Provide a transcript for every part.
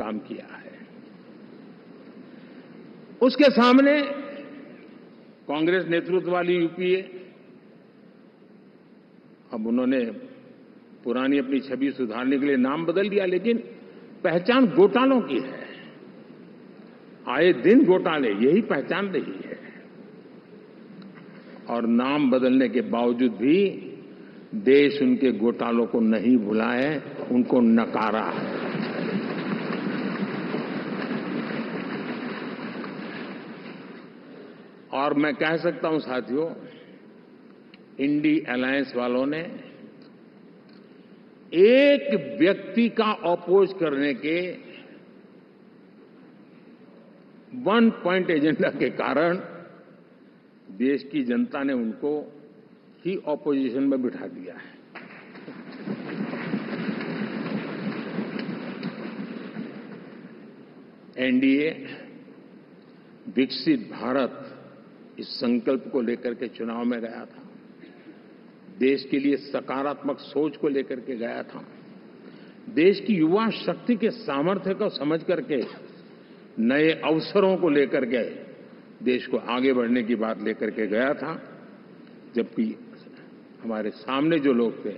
काम किया है। उसके सामने कांग्रेस नेतृत्व वाली यूपीए, अब उन्होंने पुरानी अपनी छवि सुधारने के लिए नाम बदल दिया, लेकिन पहचान घोटालों की है। आए दिन घोटाले, यही पहचान रही है। और नाम बदलने के बावजूद भी देश उनके घोटालों को नहीं भुला है, उनको नकारा है। और मैं कह सकता हूं साथियों, इंडी अलायंस वालों ने एक व्यक्ति का अपोज करने के वन पॉइंट एजेंडा के कारण देश की जनता ने उनको ही ऑपोजिशन में बिठा दिया है। एनडीए विकसित भारत इस संकल्प को लेकर के चुनाव में गया था। देश के लिए सकारात्मक सोच को लेकर के गया था। देश की युवा शक्ति के सामर्थ्य को समझ करके नए अवसरों को लेकर के देश को आगे बढ़ने की बात लेकर के गया था। जबकि हमारे सामने जो लोग थे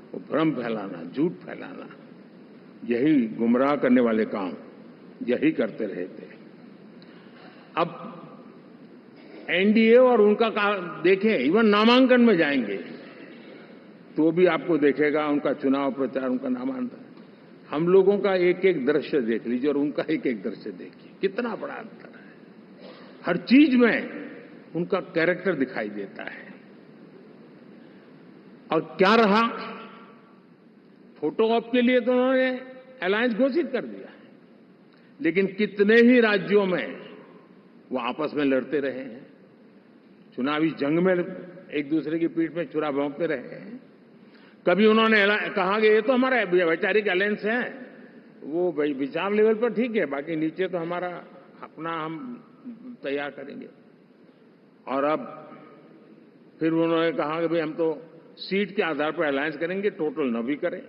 वो भ्रम फैलाना, झूठ फैलाना, यही गुमराह करने वाले काम यही करते रहे थे। अब एनडीए और उनका देखें, इवन नामांकन में जाएंगे तो भी आपको देखेगा उनका चुनाव प्रचार, उनका नामांकन, हम लोगों का एक एक दृश्य देख लीजिए और उनका एक एक दृश्य देखिए, कितना बड़ा अंतर है। हर चीज में उनका कैरेक्टर दिखाई देता है। और क्या रहा, फोटो ऑप के लिए तो उन्होंने अलायंस घोषित कर दिया, लेकिन कितने ही राज्यों में वो आपस में लड़ते रहे हैं, चुनावी जंग में एक दूसरे की पीठ में छुरा भोंकते रहे हैं। कभी उन्होंने कहा कि ये तो हमारा वैचारिक अलायंस है, वो विचार लेवल पर ठीक है, बाकी नीचे तो हमारा अपना हम तैयार करेंगे। और अब फिर उन्होंने कहा कि भाई हम तो सीट के आधार पर अलायंस करेंगे, टोटल न भी करें,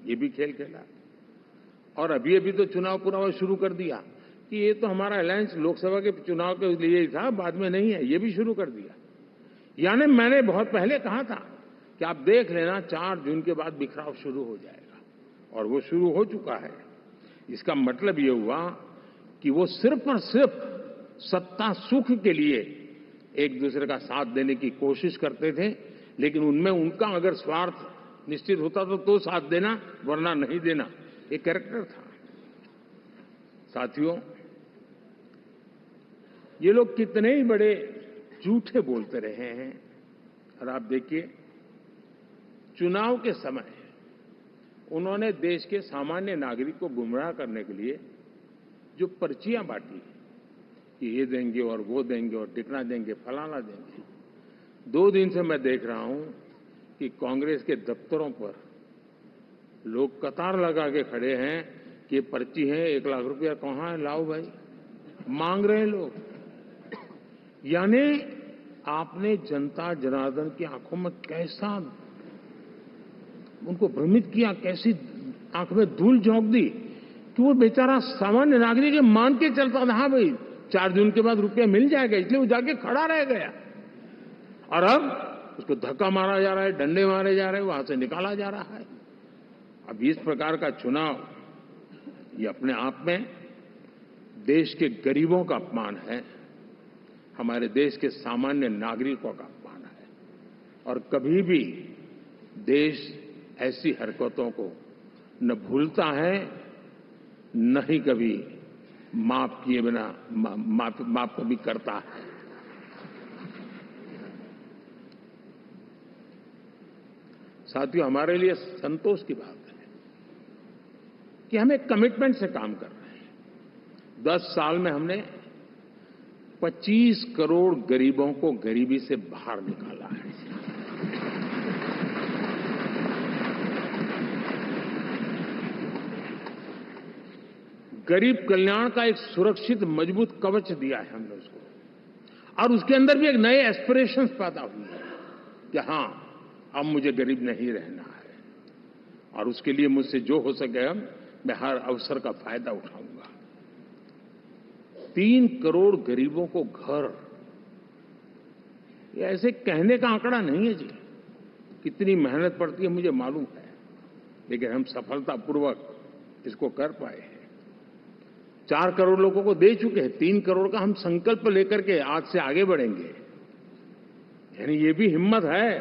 ये भी खेल खेला। और अभी अभी तो चुनाव पूरा शुरू कर दिया कि ये तो हमारा अलायंस लोकसभा के चुनाव के लिए ही था, बाद में नहीं है, ये भी शुरू कर दिया। यानी मैंने बहुत पहले कहा था कि आप देख लेना 4 जून के बाद बिखराव शुरू हो जाएगा, और वो शुरू हो चुका है। इसका मतलब ये हुआ कि वो सिर्फ और सिर्फ सत्ता सुख के लिए एक दूसरे का साथ देने की कोशिश करते थे, लेकिन उनमें उनका अगर स्वार्थ निश्चित होता तो साथ देना, वरना नहीं देना, एक कैरेक्टर था। साथियों, ये लोग कितने ही बड़े झूठे बोलते रहे हैं। और आप देखिए, चुनाव के समय उन्होंने देश के सामान्य नागरिक को गुमराह करने के लिए जो पर्चियां बांटी कि ये देंगे और वो देंगे और टिकना देंगे, फलाना देंगे, 2 दिन से मैं देख रहा हूं कि कांग्रेस के दफ्तरों पर लोग कतार लगा के खड़े हैं कि ये पर्ची है, 1 लाख रुपया कहां है, लाओ भाई, मांग रहे हैं लोग। यानी आपने जनता जनार्दन की आंखों में कैसा उनको भ्रमित किया, कैसी आंख में धूल झोंक दी कि वो बेचारा सामान्य नागरिक मान के चलता था, हाँ भाई 4 जून के बाद रुपया मिल जाएगा, इसलिए वो जाके खड़ा रह गया। और अब उसको धक्का मारा जा रहा है, डंडे मारे जा रहे हैं, वहां से निकाला जा रहा है। अब इस प्रकार का चुनाव, ये अपने आप में देश के गरीबों का अपमान है, हमारे देश के सामान्य नागरिकों का अपमान है। और कभी भी देश ऐसी हरकतों को न भूलता है, न ही कभी माफ किए बिना माफ कभी करता है। साथियों, हमारे लिए संतोष की बात है कि हम एक कमिटमेंट से काम कर रहे हैं। 10 साल में हमने 25 करोड़ गरीबों को गरीबी से बाहर निकाला है। गरीब कल्याण का एक सुरक्षित मजबूत कवच दिया है हमने उसको, और उसके अंदर भी एक नए एस्पिरेशंस पैदा हुए हैं कि हां, अब मुझे गरीब नहीं रहना है, और उसके लिए मुझसे जो हो सके मैं हर अवसर का फायदा उठाऊंगा। 3 करोड़ गरीबों को घर, ये ऐसे कहने का आंकड़ा नहीं है जी। कितनी मेहनत पड़ती है मुझे मालूम है, लेकिन हम सफलतापूर्वक इसको कर पाए हैं। 4 करोड़ लोगों को दे चुके हैं, 3 करोड़ का हम संकल्प लेकर के आज से आगे बढ़ेंगे। यानी ये भी हिम्मत है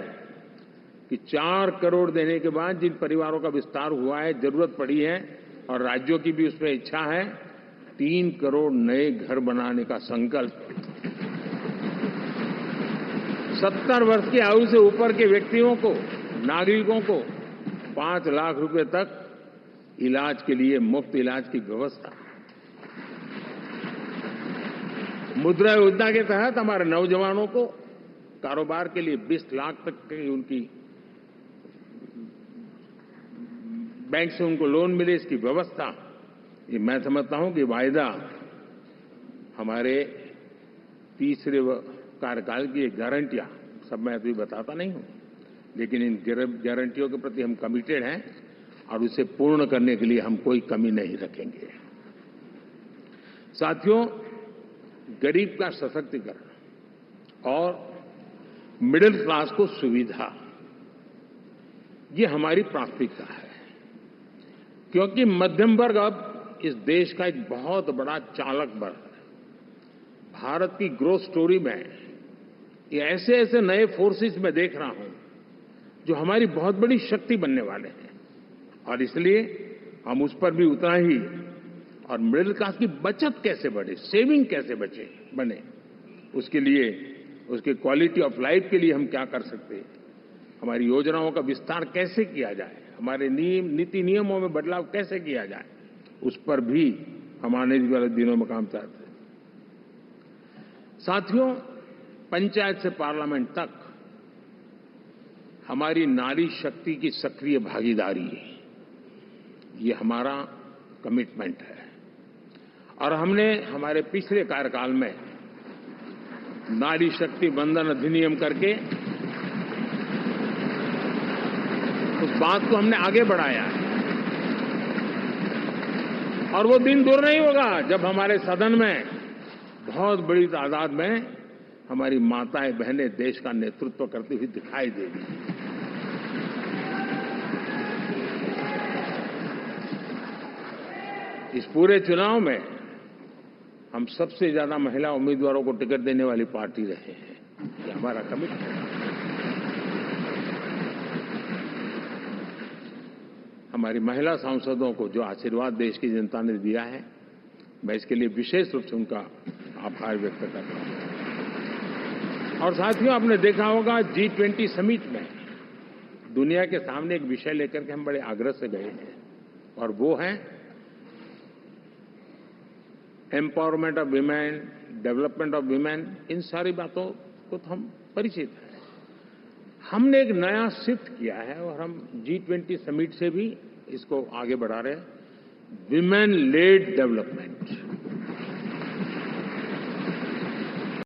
कि 4 करोड़ देने के बाद जिन परिवारों का विस्तार हुआ है, जरूरत पड़ी है और राज्यों की भी उसमें इच्छा है, 3 करोड़ नए घर बनाने का संकल्प। 70 वर्ष की आयु से ऊपर के व्यक्तियों को, नागरिकों को 5 लाख रुपए तक इलाज के लिए मुफ्त इलाज की व्यवस्था। मुद्रा योजना के तहत हमारे नौजवानों को कारोबार के लिए 20 लाख तक की उनकी बैंक से उनको लोन मिले, इसकी व्यवस्था। ये मैं समझता हूं कि वायदा हमारे तीसरे कार्यकाल की एक गारंटियां, सब मैं अभी बताता नहीं हूं, लेकिन इन गारंटियों के प्रति हम कमिटेड हैं और उसे पूर्ण करने के लिए हम कोई कमी नहीं रखेंगे। साथियों, गरीब का सशक्तिकरण और मिडिल क्लास को सुविधा, ये हमारी प्राथमिकता है, क्योंकि मध्यम वर्ग अब इस देश का एक बहुत बड़ा चालक बल है। भारत की ग्रोथ स्टोरी में ये ऐसे ऐसे नए फोर्सेस मैं देख रहा हूं जो हमारी बहुत बड़ी शक्ति बनने वाले हैं, और इसलिए हम उस पर भी उतना ही, और मिडिल क्लास की बचत कैसे बढ़े, सेविंग कैसे बने, उसके लिए, उसके क्वालिटी ऑफ लाइफ के लिए हम क्या कर सकते हैं, हमारी योजनाओं का विस्तार कैसे किया जाए, हमारे नीति नियमों में बदलाव कैसे किया जाए, उस पर भी हम आने वाले दिनों में काम चाहते हैं। साथियों, पंचायत से पार्लियामेंट तक हमारी नारी शक्ति की सक्रिय भागीदारी, ये हमारा कमिटमेंट है। और हमने हमारे पिछले कार्यकाल में नारी शक्ति वंदन अधिनियम करके उस बात को हमने आगे बढ़ाया है, और वो दिन दूर नहीं होगा जब हमारे सदन में बहुत बड़ी तादाद में हमारी माताएं बहनें देश का नेतृत्व करती हुई दिखाई देगी। इस पूरे चुनाव में हम सबसे ज्यादा महिला उम्मीदवारों को टिकट देने वाली पार्टी रहे हैं, ये हमारा कमिटमेंट है। हमारी महिला सांसदों को जो आशीर्वाद देश की जनता ने दिया है, मैं इसके लिए विशेष रूप से उनका आभार व्यक्त करता हूं। और साथियों, आपने देखा होगा G20 समिट में दुनिया के सामने एक विषय लेकर के हम बड़े आग्रह से गए हैं, और वो है empowerment of women, development of women. इन सारी बातों को तो हम परिचित हैं। हमने एक नया शिफ्ट किया है और हम G20 समिट से भी इसको आगे बढ़ा रहे हैं, विमेन लेड डेवलपमेंट।